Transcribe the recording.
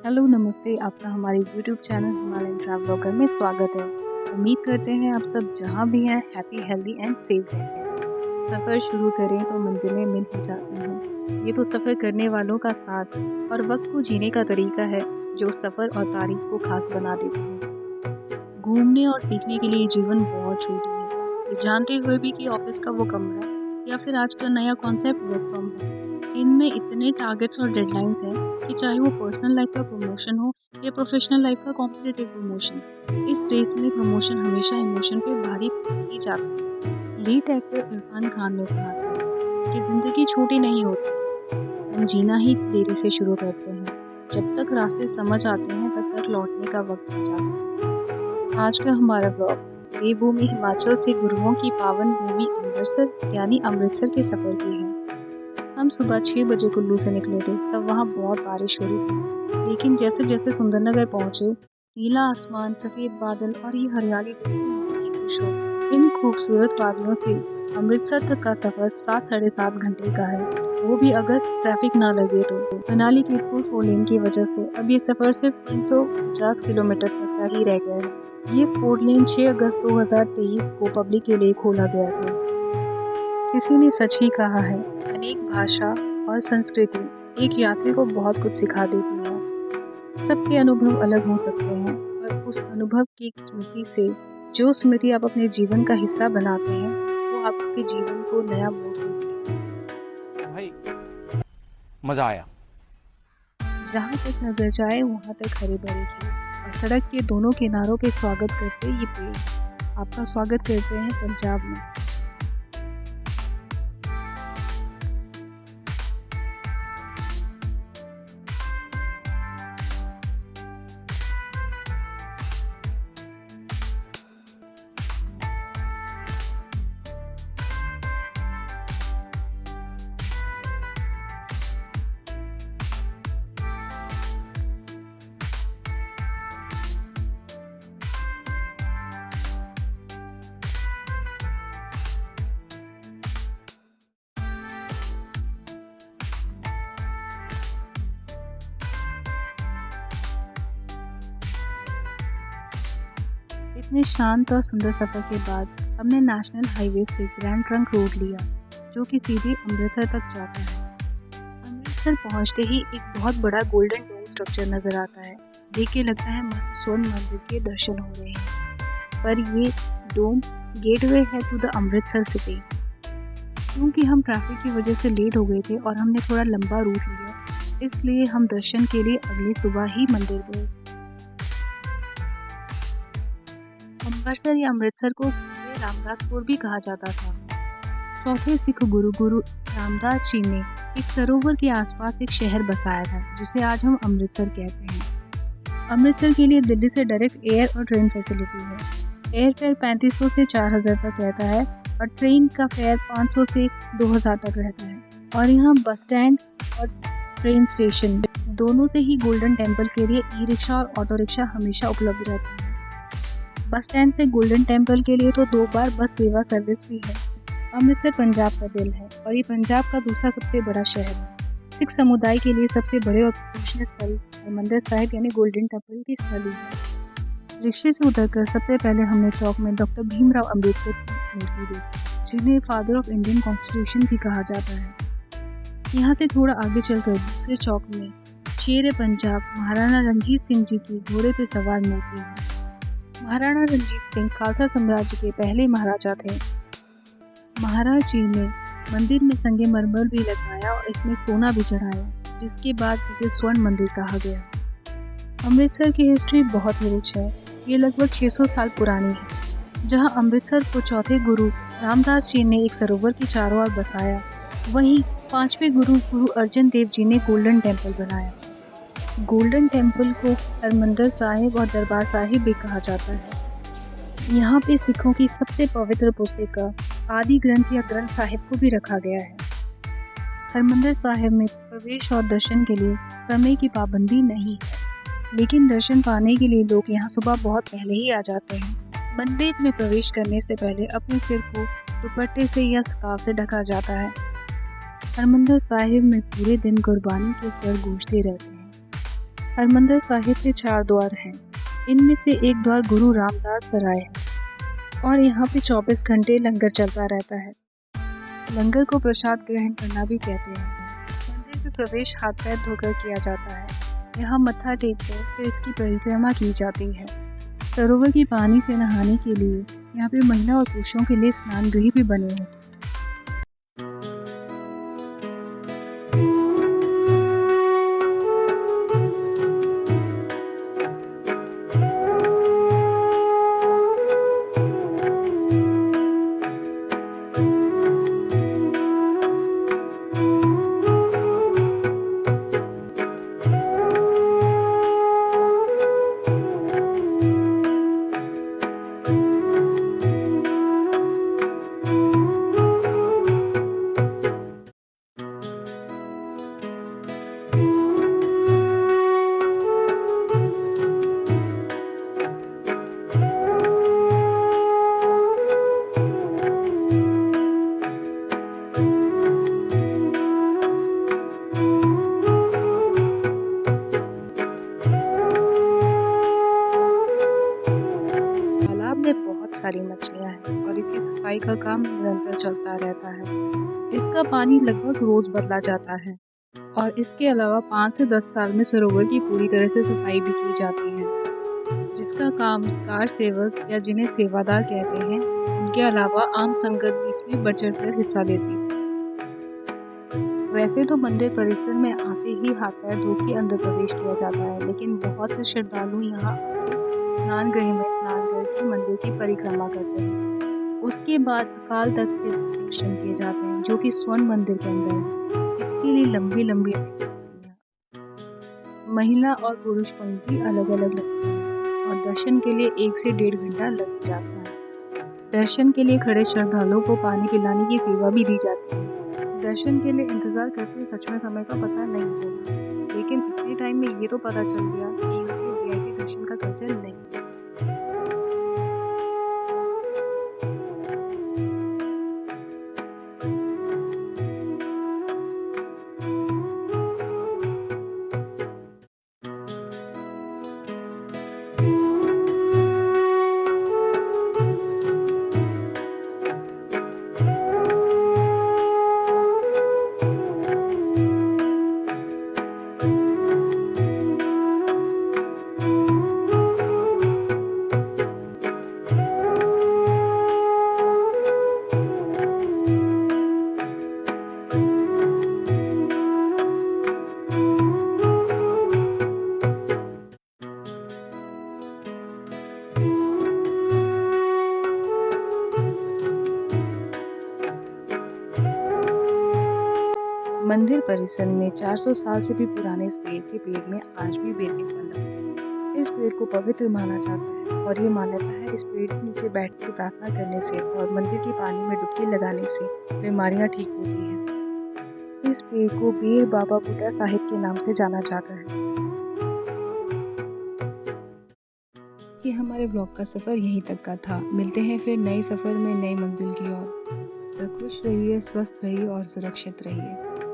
Hello नमस्ते, आपका हमारे YouTube channel Himalayan travel blogger में स्वागत है। उम्मीद करते हैं आप सब जहां भी हैं हैप्पी हेल्दी एंड सेफ रहें। सफ़र शुरू करें तो मंजिलें मिल ही जाती हैं। ये तो सफ़र करने वालों का साथ और वक्त को जीने का तरीका है जो सफ़र और तारीख को खास बना देती है। घूमने और सीखने के लिए जीवन बहुत छोटी है, ये जानते हुए भी कि ऑफिस का वो कमरा या फिर आज का नया कॉन्सेप्ट वर्क फ्रॉम होम, इनमें इतने टारगेट्स और डेडलाइंस हैं कि चाहे वो पर्सनल लाइफ का प्रमोशन हो या प्रोफेशनल लाइफ का कॉम्पिटिटिव प्रमोशन, इस रेस में प्रमोशन हमेशा इमोशन पे भारी पड़ ही जाता है। लीड एक्टर इरफान खान ने कहा था कि जिंदगी छोटी नहीं होती, हम जीना ही देरी से शुरू करते हैं। जब तक रास्ते समझ आते हैं तब तक लौटने का वक्त आ जाता है। आज का हमारा ब्लॉग देवभूमि हिमाचल से गुरुओं की पावन भूमि अमृतसर यानी अमृतसर के सफ़र की है। हम सुबह 6 बजे कुल्लू से निकले थे, तब वहाँ बहुत बारिश हो रही थी, लेकिन जैसे जैसे सुंदरनगर पहुँचे, नीला आसमान, सफ़ेद बादल और ये हरियाली देखकर मन ही खुश हो गया। इन खूबसूरत वादियों से अमृतसर तक का सफ़र 7-7.5 घंटे का है, वो भी अगर ट्रैफिक ना लगे तो। मनाली की फुल 4 लेन की वजह से अब ये सफ़र सिर्फ 350 किलोमीटर तक का ही रह गया है। ये 4 लेन 6 अगस्त 2023 को पब्लिक के लिए खोला गया था। किसी ने सच ही कहा है, अनेक भाषा और संस्कृति एक यात्री को बहुत कुछ सिखा देती है। सबके अनुभव अलग हो सकते हैं, पर उस अनुभव की स्मृति से जो स्मृति आप अपने जीवन का हिस्सा बनाते हैं, वो आपके जीवन को नया मोड़ देती है। भाई मजा आया। जहाँ तक नजर जाए वहाँ तक हरे भरे खेत और सड़क के दोनों किनारों पे स्वागत करते ये पेड़ आपका स्वागत करते हैं पंजाब में। इतने शांत और सुंदर सफ़र के बाद हमने नेशनल हाईवे से ग्रैंड ट्रंक रोड लिया, जो कि सीधे अमृतसर तक जाता है। अमृतसर पहुंचते ही एक बहुत बड़ा गोल्डन डोम स्ट्रक्चर नज़र आता है। देख के लगता है स्वर्ण मंदिर के दर्शन हो रहे हैं, पर ये डोम गेटवे है टू द अमृतसर सिटी। क्योंकि हम ट्रैफिक की वजह से लेट हो गए थे और हमने थोड़ा लंबा रूट लिया, इसलिए हम दर्शन के लिए अगली सुबह ही मंदिर गए। अमृतसर या अमृतसर को रामदासपुर भी कहा जाता था। चौथे सिख गुरु रामदास जी ने एक सरोवर के आसपास एक शहर बसाया था, जिसे आज हम अमृतसर कहते हैं। अमृतसर के लिए दिल्ली से डायरेक्ट एयर और ट्रेन फैसिलिटी है। एयर फेयर 3500 से 4000 तक रहता है और ट्रेन का फेयर 500 से 2000 तक रहता है। और यहाँ बस स्टैंड और ट्रेन स्टेशन दोनों से ही गोल्डन टेम्पल के लिए ई रिक्शा और ऑटो रिक्शा हमेशा उपलब्ध रहती है। बस स्टैंड से गोल्डन टेम्पल के लिए तो 2 बार बस सेवा सर्विस भी है। अमृतसर पंजाब का दिल है और ये पंजाब का दूसरा सबसे बड़ा शहर है। सिख समुदाय के लिए सबसे बड़े और पूजनीय स्थल हरमंदिर साहिब यानी गोल्डन टेम्पल की स्थली है। रिक्शे से उतरकर सबसे पहले हमने चौक में डॉक्टर भीमराव अम्बेडकर की मूर्ति देखी, जिन्हें फादर ऑफ इंडियन कॉन्स्टिट्यूशन भी कहा जाता है। यहाँ से थोड़ा आगे चलकर दूसरे चौक में शेर पंजाब महाराणा रंजीत सिंह जी की घोड़े पर सवार मूर्ति है। महाराणा रंजीत सिंह खालसा साम्राज्य के पहले महाराजा थे। महाराज जी ने मंदिर में संगमरमर भी लगवाया और इसमें सोना भी चढ़ाया, जिसके बाद इसे स्वर्ण मंदिर कहा गया। अमृतसर की हिस्ट्री बहुत रिच है। ये लगभग 600 साल पुरानी है। जहां अमृतसर को चौथे गुरु रामदास जी ने एक सरोवर के चारों ओर बसाया, वहीं 5वें गुरु अर्जन देव जी ने गोल्डन टेम्पल बनाया। गोल्डन टेम्पल को हरमंदिर साहिब और दरबार साहिब भी कहा जाता है। यहाँ पे सिखों की सबसे पवित्र पुस्तिका आदि ग्रंथ या ग्रंथ साहिब को भी रखा गया है। हरमंदिर साहिब में प्रवेश और दर्शन के लिए समय की पाबंदी नहीं है, लेकिन दर्शन पाने के लिए लोग यहाँ सुबह बहुत पहले ही आ जाते हैं। मंदिर में प्रवेश करने से पहले अपने सिर को दुपट्टे से या स्कार्फ से ढका जाता है। हरमंदिर साहिब में पूरे दिन गुरबानी के स्वर गूंजते रहते हैं। हरमंदिर साहिब के 4 द्वार हैं। इनमें से एक द्वार गुरु रामदास सराय है और यहाँ पे 24 घंटे लंगर चलता रहता है। लंगर को प्रसाद ग्रहण करना भी कहते हैं। मंदिर में प्रवेश हाथ पैर धोकर किया जाता है। यहाँ मत्था टेक कर फिर इसकी परिक्रमा की जाती है। सरोवर के पानी से नहाने के लिए यहाँ पे महिला और पुरुषों के लिए स्नान गृह भी बने हैं। तालाब में बहुत सारी मछलियाँ हैं और इसकी सफाई का काम निरंतर चलता रहता है। इसका पानी लगभग रोज बदला जाता है और इसके अलावा 5 से 10 साल में सरोवर की पूरी तरह से सफाई भी की जाती है, जिसका काम कार सेवक या जिन्हें सेवादार कहते हैं, उनके अलावा आम संगत भी इसमें बढ़ चढ़कर हिस्सा लेती है। वैसे तो मंदिर परिसर में आते ही हाथ पैर धो के अंदर प्रवेश किया जाता है, लेकिन बहुत से श्रद्धालु यहाँ स्नान गृह में स्नान करके मंदिर की परिक्रमा करते हैं। उसके बाद अकाल तख्त के दर्शन किए जाते हैं, जो कि स्वर्ण मंदिर के अंदर है। इसके लिए लंबी लंबी लाइनें लगती हैं। महिला और पुरुष पंक्ति अलग अलग लगती है और दर्शन के लिए 1 से 1.5 घंटा लग जाता है। दर्शन के लिए खड़े श्रद्धालुओं को पानी पिलाने की सेवा भी दी जाती है। दर्शन के लिए इंतजार करते सच में समय का पता नहीं चला, लेकिन इतने टाइम में ये तो पता चल गया कि यहाँ पे वीआईपी दर्शन का कल्चर नहीं है। मंदिर परिसर में 400 साल से भी पुराने इस बेर के पेड़ में आज भी बेर के फल लगते हैं। इस पेड़ को पवित्र माना जाता है और ये मान्यता है इस पेड़ के नीचे बैठ कर प्रार्थना करने से और मंदिर के पानी में डुबकी लगाने से बीमारियां ठीक होती हैं। इस पेड़ को बेर बाबा बुड्ढा साहिब के नाम से जाना जाता है। ये हमारे ब्लॉग का सफ़र यहीं तक का था। मिलते हैं फिर नए सफ़र में नई मंजिल की ओर। तो खुश रहिए, स्वस्थ रहिए और सुरक्षित रहिए।